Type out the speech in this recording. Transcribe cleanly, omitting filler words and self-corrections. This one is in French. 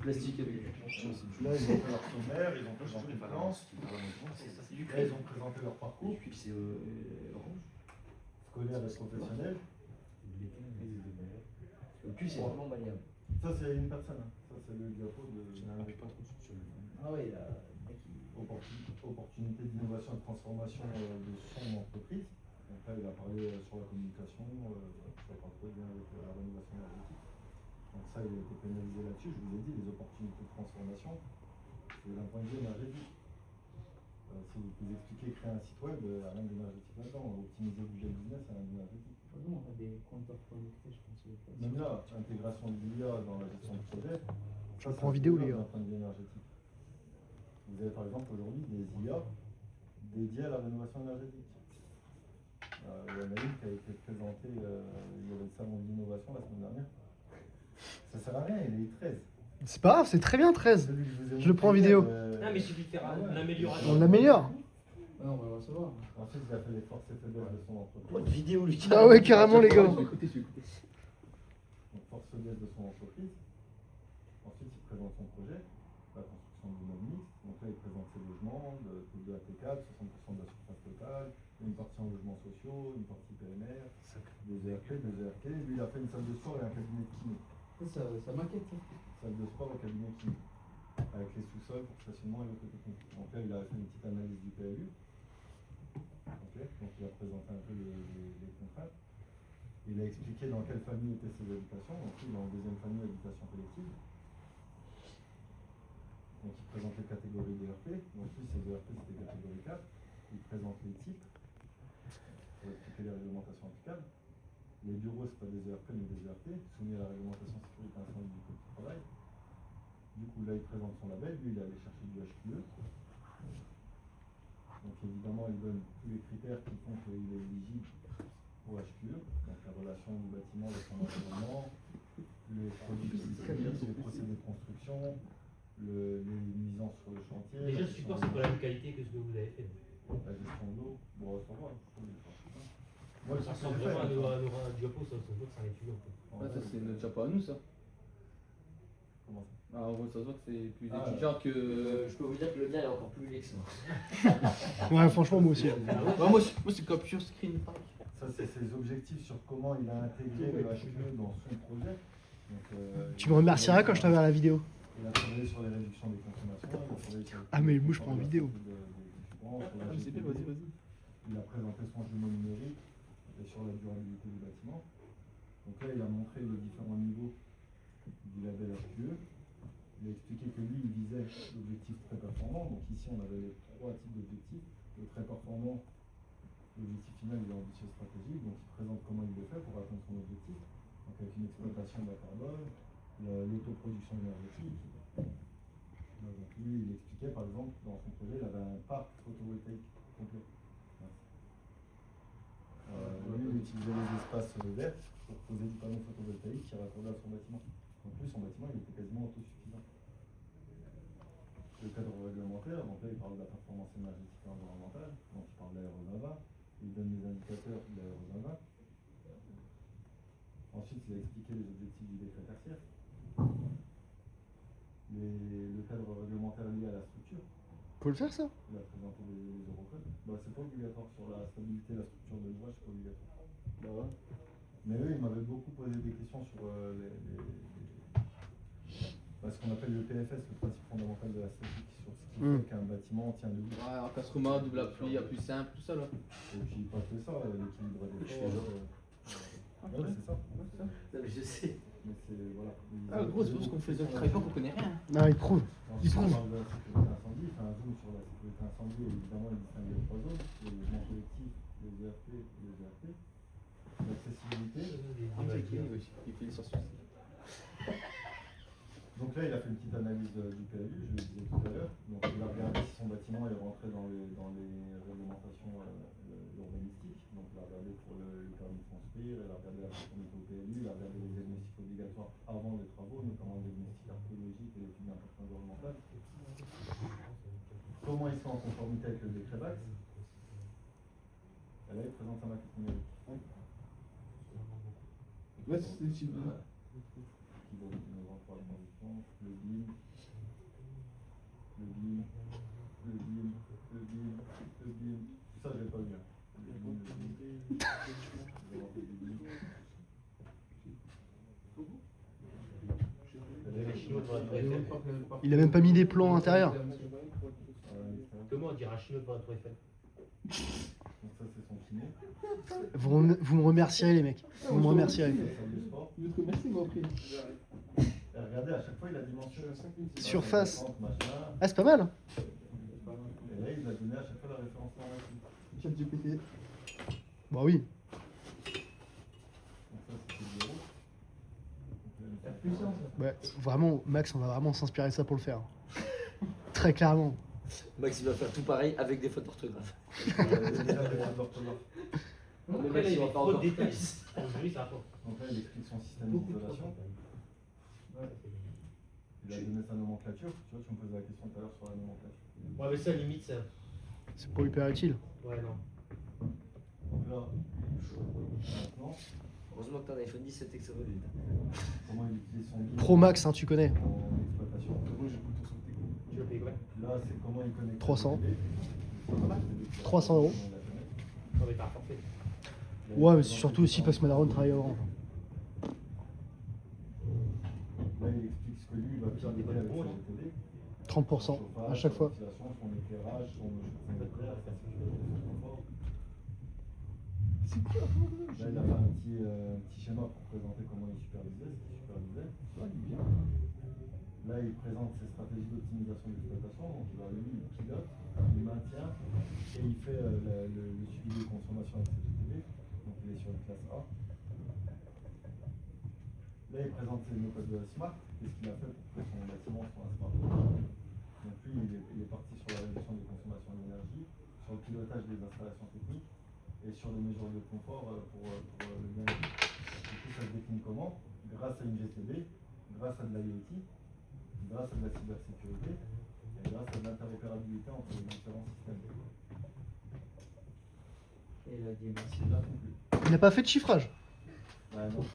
plastique. Là, ils ont fait leur sommaire, ils ont présenté le plan. Là, ils ont présenté leur parcours. Puis c'est orange. Scolaire et professionnel. Et puis c'est vraiment malléable. Ça, c'est une personne. Ça, c'est le diapo de. Ah ouais, là. Opportunité d'innovation et de transformation de son entreprise. Donc là, il a parlé sur la communication, ça parle très bien avec la rénovation énergétique. Donc ça, il a été pénalisé là-dessus. Je vous ai dit, les opportunités de transformation, c'est d'un point de vue énergétique. Si vous expliquez créer un site web, il n'y a rien d'énergétique là-dedans. Optimiser le budget business, il y a rien d'énergétique. Nous, on a des compteurs connectés, je pense. Même là, intégration de l'IA dans la gestion de projet, Je le prends en vidéo, les gars. d'un point de vue énergétique. Vous avez par exemple aujourd'hui des IA dédiées à la rénovation énergétique. Il y en a une qui a été présentée, il y avait le salon de l'innovation la semaine dernière. Ça sert à rien, il est 13. C'est pas grave, c'est très bien 13. Celui que vous ai Je le prends en vidéo. Non, mais il suffit de faire une amélioration. On l'améliore. Ouais, on va le recevoir. Ensuite, il a fait les forces et faiblesses de son entreprise. Votre vidéo, lui. Ah ouais, carrément, les gars. Donc, force et faiblesses de son entreprise. Ensuite, il présente son projet, la construction d'une immeuble mixte. Donc là, il présente ses logements, de AT4, 60% de la surface totale, une partie en logements sociaux, une partie PMR, des ERP, des ERP. Lui, il a fait une salle de sport et un cabinet de kiné. Ça maquette, ça. Salle de sport et cabinet kiné. Avec les sous-sols pour stationnement et l'autotechnique. Donc là, il a fait une petite analyse du PLU. Okay. Donc il a présenté un peu les contraintes. Il a expliqué dans quelle famille étaient ses habitations. Donc il est en deuxième famille habitation collective. Donc il présente les catégories d'ERP. Donc lui, ces ERP, c'était catégorie 4. Il présente les types pour expliquer les réglementations applicables. Les bureaux, ce pas des ERP mais des ERP, soumis à la réglementation sécurité incendie du code du travail. Du coup, là, il présente son label. Lui, il est allé chercher du HQE. Donc évidemment, il donne tous les critères qui font qu'il est éligible au HQE, donc la relation du bâtiment avec son environnement, les produits les procédés de construction, les nuisances sur le chantier. Déjà, le support, c'est pas la même qualité que ce que vous avez fait. La gestion d'eau, bon, ça va. Moi, Ça ressemble vraiment à un diapo, ça se voit que c'est un étudiant. Ouais, ça c'est notre chapeau à nous, ça. Comment ça? Ah, en gros, ça se voit que c'est plus étudiant que. Je peux vous dire que le mien est encore plus laid que ça. Ouais, franchement, moi aussi. Ouais, moi c'est capture screen, pareil. Ça, c'est ses objectifs sur comment il a intégré le HQE dans son projet. Donc, Tu me remercieras quand je t'enverrai la vidéo. il a travaillé sur les réductions des consommations. Il a travaillé sur Ah, mais moi, je prends en vidéo. C'est bien, vas-y. Il a présenté son jumeau numérique et sur la durabilité du bâtiment. Donc là, il a montré les différents niveaux du label HQE. Il a expliqué que lui, il visait l'objectif très performant. Donc ici, on avait les 3 types d'objectifs. Le très performant, l'objectif final, il est ambitieux stratégique. Donc il présente comment il le fait pour atteindre son objectif. Donc avec une exploitation bas carbone, l'autoproduction énergétique. Donc lui, il expliquait par exemple, dans son projet, il avait un parc photovoltaïque complet. Lui, il utilisait les espaces verts pour poser du panneau photovoltaïque qui raccordait à son bâtiment. En plus, son bâtiment, il était quasiment autosuffisant. Le cadre réglementaire, donc là, il parle de la performance énergétique et environnementale, donc il parle de l'aéro-Nava, il donne les indicateurs de l'aéro-Nava. Ensuite, il a expliqué les objectifs du décret tertiaire. Le cadre réglementaire lié à la structure. Faut le faire, ça? Il a présenté les Eurocodes. Bah, c'est pas obligatoire sur la stabilité, la structure de l'ouvrage, c'est pas obligatoire. Bah ouais. Mais eux, ils m'avaient beaucoup posé des questions sur ce qu'on appelle le PFS, le principe fondamental de la statique, sur ce qui fait qu'un bâtiment tient debout. Ouais, encastement, double appui, appui simple, tout ça là. Et puis pas que ça, l'équilibre des choses. Ouais, c'est ça. Non, mais je sais. Mais c'est, voilà. Ah, gros, c'est parce qu'on fait des autres travail pas qu'on connaît rien. Non, il prouve. Ensuite, on parle de la sécurité incendie, il fait un zoom sur la sécurité incendie, et évidemment, il distingue les 3 zones, les logements collectifs, les ERP et les ERP. L'accessibilité. Il fait les sorties. Donc là, il a fait une petite analyse du PLU, je le disais tout à l'heure. Donc il a regardé si son bâtiment est rentré dans les réglementations urbanistiques. Donc il a regardé pour le permis de construire, il a regardé la conformité au PLU, il a regardé les diagnostics obligatoires avant les travaux, notamment le diagnostic archéologique et l'étude d'impact environnemental. Comment ils sont en conformité avec le décret BAX. Et là, il présente un maquette numérique. Ouais, c'est utile. Qui donne une transition, le BIM, chinois devant la tour Et Eiffel. l'autre fois que le parc- Il a même pas mis des plans intérieurs. Comment on dira chinois devant la tour Eiffel? Donc ça c'est son kiné. Vous me remercierez, les mecs. Vous me remercierez. La salle de sport. Je te remercie, mon prix. Et regardez, à chaque fois il a dimension. Surface. Machin. Ah, c'est pas mal. Et là il a donné à chaque fois la référence normative. Chat GPT. Bah oui. Donc ça c'était le bureau. La puissance. Ouais, vraiment, Max, on va vraiment s'inspirer de ça pour le faire. Très clairement. Max il va faire tout pareil avec des fautes d'orthographe. Déjà des fautes d'orthographe. Après, Max, là, il il y va avait pas trop de encore détails. plus. Aujourd'hui, ça rapporte. Donc là il explique son système Beaucoup trop de d'isolation. détails. Il a donné sa nomenclature. Tu vois, tu me posais la question tout à l'heure sur la nomenclature. Ouais, mais ça, limite, ça. C'est pas hyper utile. Ouais, non. Donc là, maintenant, Heureusement que t'as un iPhone 17 et que ça va vite. comment il utilise son guide Pro Max, hein, tu connais. en exploitation. Moi, j'écoute ton son technique. Tu le payes, ouais. Là, c'est comment il connecte. 300. le télé. 300 €. Non, mais t'as un forfait. Ouais, mais c'est surtout aussi parce que Madaron travaille avant. Là, il explique ce que lui il va Ils ont des piloter bonnes avec bons, sa télé. 30% à chaque fois. Son ventilation, son éclairage, son éclairage, sa sécurité, son confort. C'est quoi? Là, il a fait un petit schéma pour présenter comment il supervisait, ce qu'il supervisait. Ça, il est bien. Là, il présente ses stratégies d'optimisation d'exploitation. Donc, lui, il pilote, il maintient et il fait le suivi de consommation avec CGTV. Donc, il est sur une classe A. Là, il présente ses méthodes de smart. Qu'est-ce qu'il a fait pour que son bâtiment soit un smart? Donc, lui, il est parti sur la réduction des consommations d'énergie, sur le pilotage des installations techniques et sur les mesures de confort pour le bien-être. Du coup, ça se décline comment? Grâce à une GTB, grâce à de l'IoT, grâce à de la cybersécurité et grâce à de l'interopérabilité entre les différents systèmes. Et il a dit merci. C'est bien conclu. Il n'a pas fait de chiffrage. Ouais, non.